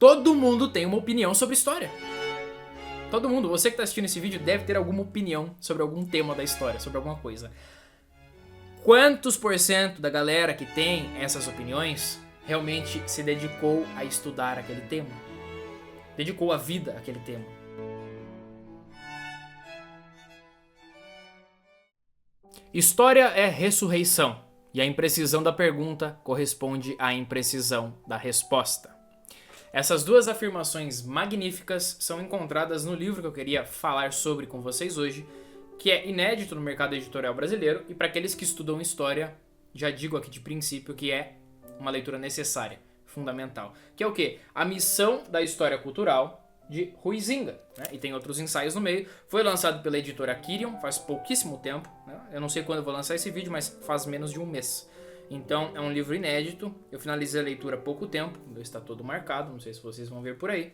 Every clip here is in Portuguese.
Todo mundo tem uma opinião sobre história. Todo mundo, você que está assistindo esse vídeo deve ter alguma opinião sobre algum tema da história, sobre alguma coisa. Quantos por cento da galera que tem essas opiniões realmente se dedicou a estudar aquele tema? Dedicou a vida àquele tema? História é ressurreição, e a imprecisão da pergunta corresponde à imprecisão da resposta. Essas duas afirmações magníficas são encontradas no livro que eu queria falar sobre com vocês hoje, que é inédito no mercado editorial brasileiro, e para aqueles que estudam história, já digo aqui de princípio que é uma leitura necessária, fundamental. Que é o quê? A Missão da História Cultural, de Huizinga, né? E tem outros ensaios no meio. Foi lançado pela editora Quirion faz pouquíssimo tempo, né? Eu não sei quando eu vou lançar esse vídeo, mas faz menos de um mês. Então é um livro inédito. Eu finalizei a leitura há pouco tempo, o meu está todo marcado, não sei se vocês vão ver por aí.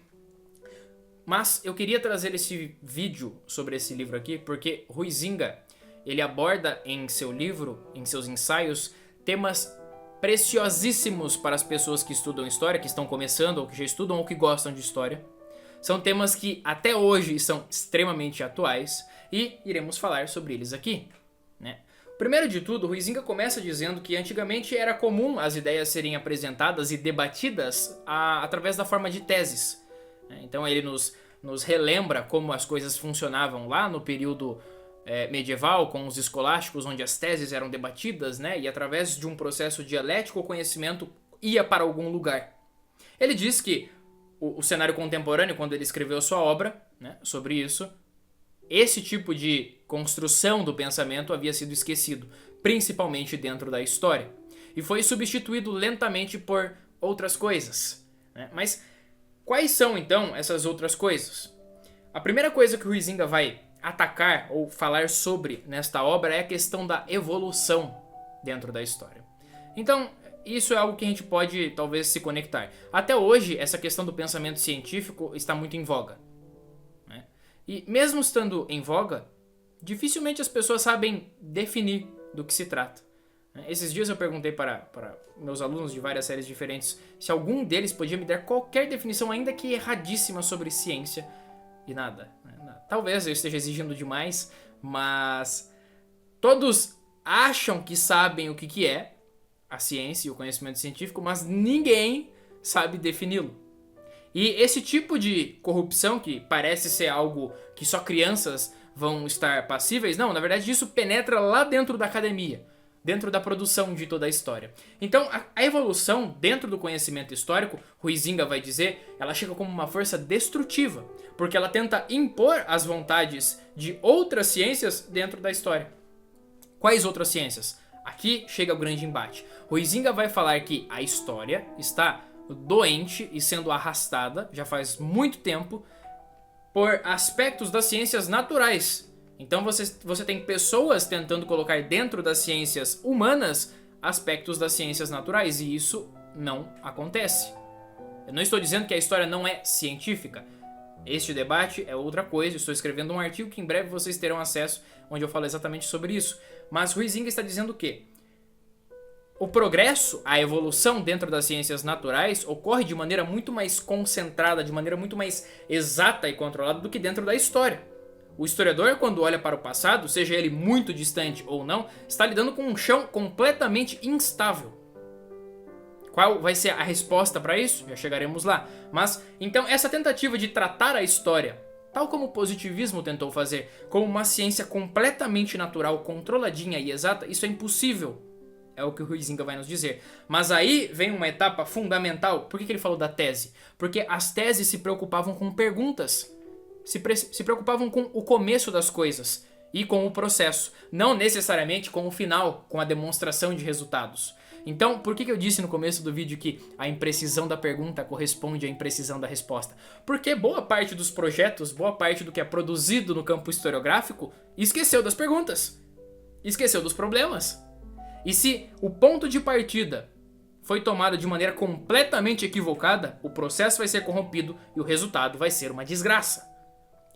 Mas eu queria trazer esse vídeo sobre esse livro aqui porque Huizinga, ele aborda em seu livro, em seus ensaios, temas preciosíssimos para as pessoas que estudam história, que estão começando ou que já estudam ou que gostam de história. São temas que até hoje são extremamente atuais e iremos falar sobre eles aqui, né? Primeiro de tudo, Huizinga começa dizendo que antigamente era comum as ideias serem apresentadas e debatidas através da forma de teses, né? Então ele nos relembra como as coisas funcionavam lá no período medieval, com os escolásticos, onde as teses eram debatidas, né? E através de um processo dialético o conhecimento ia para algum lugar. Ele diz que o cenário contemporâneo, quando ele escreveu sua obra, né, sobre isso, esse tipo de construção do pensamento havia sido esquecido, principalmente dentro da história, e foi substituído lentamente por outras coisas, né? Mas quais são então essas outras coisas? A primeira coisa que o Huizinga vai atacar ou falar sobre nesta obra é a questão da evolução dentro da história. Então, isso é algo que a gente pode talvez se conectar. Até hoje, essa questão do pensamento científico está muito em voga, né? E mesmo estando em voga, dificilmente as pessoas sabem definir do que se trata. Esses dias eu perguntei para meus alunos de várias séries diferentes se algum deles podia me dar qualquer definição, ainda que erradíssima, sobre ciência, e nada. Talvez eu esteja exigindo demais, mas todos acham que sabem o que é a ciência e o conhecimento científico, mas ninguém sabe defini-lo. E esse tipo de corrupção, que parece ser algo que só crianças vão estar passíveis, não, na verdade isso penetra lá dentro da academia, dentro da produção de toda a história. Então a evolução dentro do conhecimento histórico, Huizinga vai dizer, ela chega como uma força destrutiva, porque ela tenta impor as vontades de outras ciências dentro da história. Quais outras ciências? Aqui chega o grande embate. Huizinga vai falar que a história está doente e sendo arrastada, já faz muito tempo, por aspectos das ciências naturais. Então você tem pessoas tentando colocar dentro das ciências humanas aspectos das ciências naturais, e isso não acontece. Eu não estou dizendo que a história não é científica. Este debate é outra coisa, estou escrevendo um artigo que em breve vocês terão acesso, onde eu falo exatamente sobre isso. Mas Huizinga está dizendo o quê? O progresso, a evolução dentro das ciências naturais ocorre de maneira muito mais concentrada, de maneira muito mais exata e controlada do que dentro da história. O historiador, quando olha para o passado, seja ele muito distante ou não, está lidando com um chão completamente instável. Qual vai ser a resposta para isso? Já chegaremos lá. Mas, então, essa tentativa de tratar a história, tal como o positivismo tentou fazer, como uma ciência completamente natural, controladinha e exata, isso é impossível. É o que o Huizinga vai nos dizer. Mas aí vem uma etapa fundamental. Por que ele falou da tese? Porque as teses se preocupavam com perguntas. Se preocupavam com o começo das coisas e com o processo. Não necessariamente com o final, com a demonstração de resultados. Então, por que eu disse no começo do vídeo que a imprecisão da pergunta corresponde à imprecisão da resposta? Porque boa parte dos projetos, boa parte do que é produzido no campo historiográfico, esqueceu das perguntas. Esqueceu dos problemas. E se o ponto de partida foi tomado de maneira completamente equivocada, o processo vai ser corrompido e o resultado vai ser uma desgraça.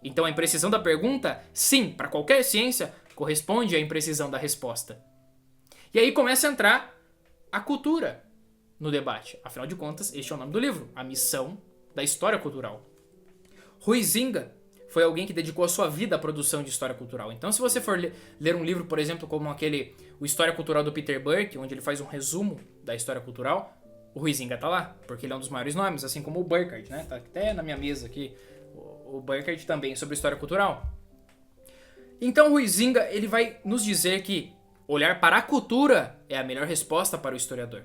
Então a imprecisão da pergunta, sim, para qualquer ciência, corresponde à imprecisão da resposta. E aí começa a entrar a cultura no debate. Afinal de contas, este é o nome do livro, A Missão da história cultural. Huizinga foi alguém que dedicou a sua vida à produção de história cultural. Então, se você for ler um livro, por exemplo, como aquele O História Cultural do Peter Burke, onde ele faz um resumo da história cultural, o Huizinga tá lá, porque ele é um dos maiores nomes, assim como o Burkhardt, né? Tá até na minha mesa aqui, o Burkhardt também, sobre história cultural. Então, o Huizinga, ele vai nos dizer que olhar para a cultura é a melhor resposta para o historiador.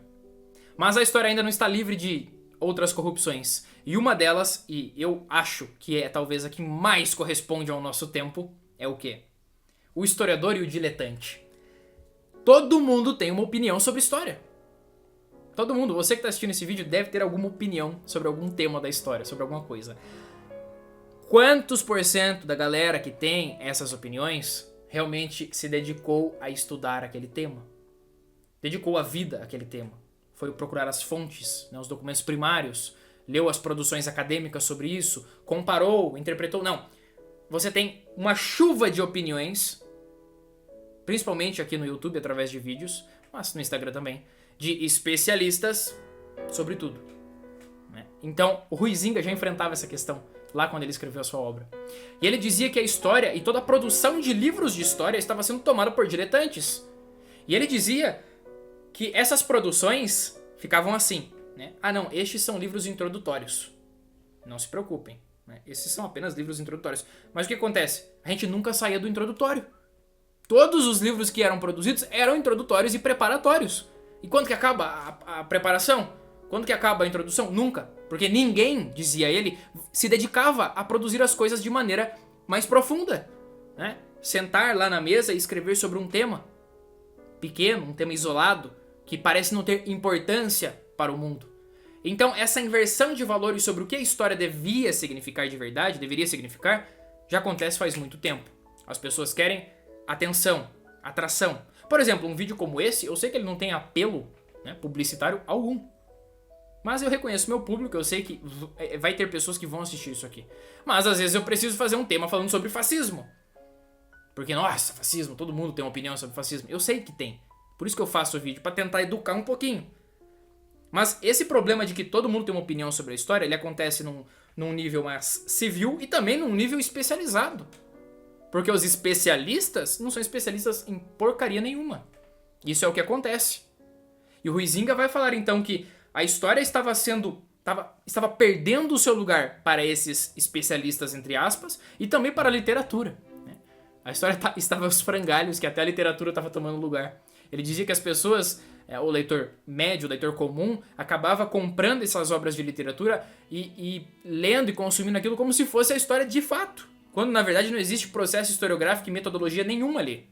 Mas a história ainda não está livre de outras corrupções. E uma delas, e eu acho que é talvez a que mais corresponde ao nosso tempo, é o quê? O historiador e o diletante. Todo mundo tem uma opinião sobre história. Todo mundo, você que está assistindo esse vídeo deve ter alguma opinião sobre algum tema da história, sobre alguma coisa. Quantos por cento da galera que tem essas opiniões realmente se dedicou a estudar aquele tema? Dedicou a vida àquele tema? Foi procurar as fontes, né, os documentos primários, leu as produções acadêmicas sobre isso, comparou, interpretou? Não. Você tem uma chuva de opiniões, principalmente aqui no YouTube através de vídeos, mas no Instagram também, de especialistas sobre tudo. Né? Então, o Huizinga já enfrentava essa questão lá quando ele escreveu a sua obra. E ele dizia que a história e toda a produção de livros de história estava sendo tomada por diletantes. E ele dizia que essas produções ficavam assim, né? Ah não, estes são livros introdutórios. Não se preocupem, né? Esses são apenas livros introdutórios. Mas o que acontece? A gente nunca saía do introdutório. Todos os livros que eram produzidos eram introdutórios e preparatórios. E quando que acaba a preparação? Quando que acaba a introdução? Nunca. Porque ninguém, dizia ele, se dedicava a produzir as coisas de maneira mais profunda, né? Sentar lá na mesa e escrever sobre um tema pequeno, um tema isolado, que parece não ter importância para o mundo. Então, essa inversão de valores sobre o que a história devia significar de verdade, deveria significar, já acontece faz muito tempo. As pessoas querem atenção, atração. Por exemplo, um vídeo como esse, eu sei que ele não tem apelo, né, publicitário algum. Mas eu reconheço meu público, eu sei que vai ter pessoas que vão assistir isso aqui. Mas às vezes eu preciso fazer um tema falando sobre fascismo. Porque, nossa, fascismo, todo mundo tem uma opinião sobre fascismo. Eu sei que tem. Por isso que eu faço o vídeo, para tentar educar um pouquinho. Mas esse problema de que todo mundo tem uma opinião sobre a história, ele acontece num nível mais civil e também num nível especializado. Porque os especialistas não são especialistas em porcaria nenhuma. Isso é o que acontece. E o Huizinga vai falar então que a história estava perdendo o seu lugar para esses especialistas, entre aspas, e também para a literatura. Né? A história estava aos frangalhos, que até a literatura estava tomando lugar. Ele dizia que as pessoas, o leitor médio, o leitor comum, acabava comprando essas obras de literatura e lendo e consumindo aquilo como se fosse a história de fato. Quando na verdade não existe processo historiográfico e metodologia nenhuma ali.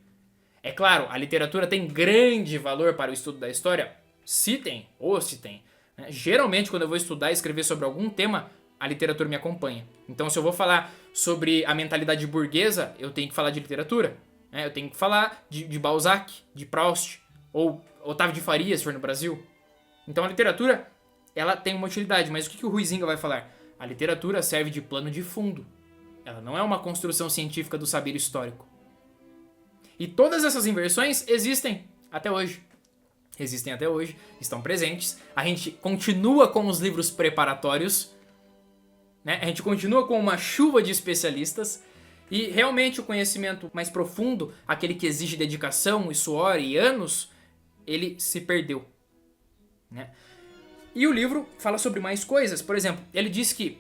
É claro, a literatura tem grande valor para o estudo da história? Se tem, ou se tem. Né? Geralmente quando eu vou estudar e escrever sobre algum tema, a literatura me acompanha. Então se eu vou falar sobre a mentalidade burguesa, eu tenho que falar de literatura. Eu tenho que falar de Balzac, de Proust, ou Otávio de Farias, se for no Brasil. Então a literatura, ela tem uma utilidade, mas o que o Huizinga vai falar? A literatura serve de plano de fundo. Ela não é uma construção científica do saber histórico. E todas essas inversões existem até hoje. Existem até hoje, estão presentes. A gente continua com os livros preparatórios, né? A gente continua com uma chuva de especialistas. E realmente o conhecimento mais profundo, aquele que exige dedicação e suor e anos, ele se perdeu. Né? E o livro fala sobre mais coisas. Por exemplo, ele diz que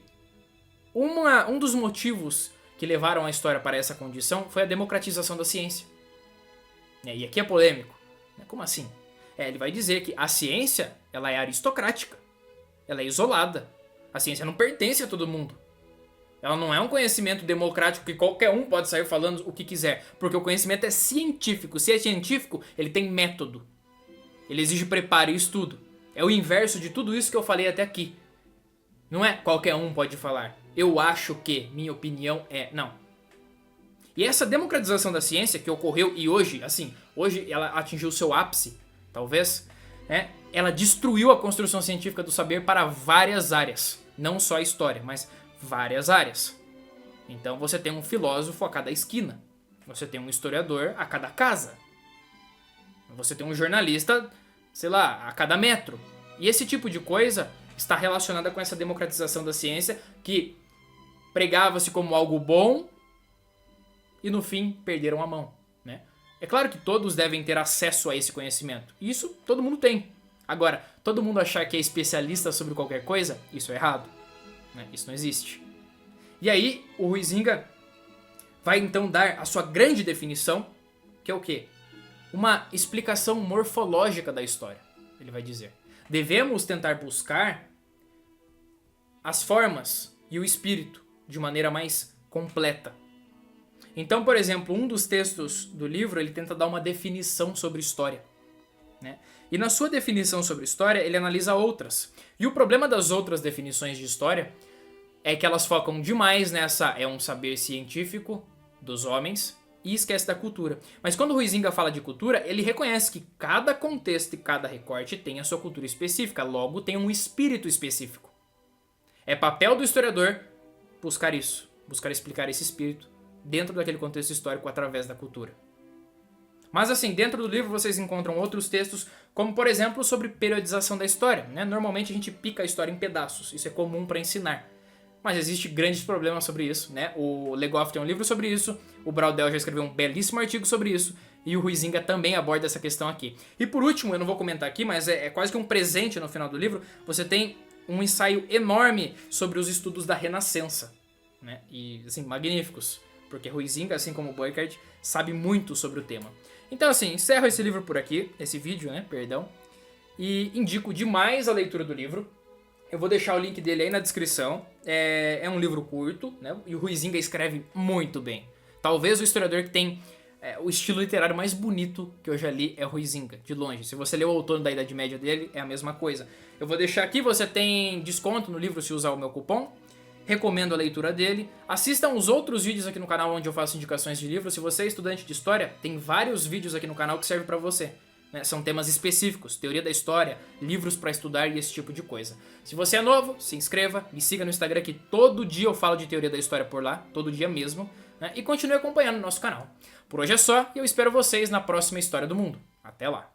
um dos motivos que levaram a história para essa condição foi a democratização da ciência. E aqui é polêmico. Como assim? Ele vai dizer que a ciência ela é aristocrática. Ela é isolada. A ciência não pertence a todo mundo. Ela não é um conhecimento democrático que qualquer um pode sair falando o que quiser. Porque o conhecimento é científico. Se é científico, ele tem método. Ele exige preparo e estudo. É o inverso de tudo isso que eu falei até aqui. Não é qualquer um pode falar. Eu acho que, minha opinião é... Não. E essa democratização da ciência que ocorreu e hoje, assim, hoje ela atingiu seu ápice, talvez, né? Ela destruiu a construção científica do saber para várias áreas. Não só a história, mas várias áreas. Então você tem um filósofo a cada esquina. Você tem um historiador a cada casa. Você tem um jornalista, sei lá, a cada metro. E esse tipo de coisa está relacionada com essa democratização da ciência que pregava-se como algo bom e no fim perderam a mão, né? É claro que todos devem ter acesso a esse conhecimento. Isso todo mundo tem. Agora, todo mundo achar que é especialista sobre qualquer coisa, isso é errado, né? Isso não existe. E aí, o Huizinga vai então dar a sua grande definição, que é o quê? Uma explicação morfológica da história, ele vai dizer. Devemos tentar buscar as formas e o espírito de maneira mais completa. Então, por exemplo, um dos textos do livro, ele tenta dar uma definição sobre história, né? E na sua definição sobre história, ele analisa outras. E o problema das outras definições de história é que elas focam demais nessa é um saber científico dos homens e esquece da cultura. Mas quando o Huizinga fala de cultura, ele reconhece que cada contexto e cada recorte tem a sua cultura específica, logo tem um espírito específico. É papel do historiador buscar isso, buscar explicar esse espírito dentro daquele contexto histórico através da cultura. Mas assim, dentro do livro vocês encontram outros textos, como por exemplo sobre periodização da história, né? Normalmente a gente pica a história em pedaços, isso é comum para ensinar. Mas existe grandes problemas sobre isso, né? O Legoff tem um livro sobre isso, o Braudel já escreveu um belíssimo artigo sobre isso, e o Huizinga também aborda essa questão aqui. E por último, eu não vou comentar aqui, mas é quase que um presente no final do livro, você tem um ensaio enorme sobre os estudos da Renascença, né? E assim, magníficos, porque Huizinga, assim como o Burckhardt, sabe muito sobre o tema. Então assim, encerro esse livro por aqui, esse vídeo, né, perdão, e indico demais a leitura do livro. Eu vou deixar o link dele aí na descrição. É um livro curto, né? E o Huizinga escreve muito bem. Talvez o historiador que tem o estilo literário mais bonito que eu já li é o Huizinga, de longe. Se você leu o Outono da Idade Média dele, é a mesma coisa. Eu vou deixar aqui, você tem desconto no livro se usar o meu cupom. Recomendo a leitura dele. Assistam os outros vídeos aqui no canal onde eu faço indicações de livros. Se você é estudante de história, tem vários vídeos aqui no canal que servem pra você. São temas específicos, teoria da história, livros para estudar e esse tipo de coisa. Se você é novo, se inscreva, me siga no Instagram que todo dia eu falo de teoria da história por lá, todo dia mesmo, né? E continue acompanhando o nosso canal. Por hoje é só e eu espero vocês na próxima História do Mundo. Até lá!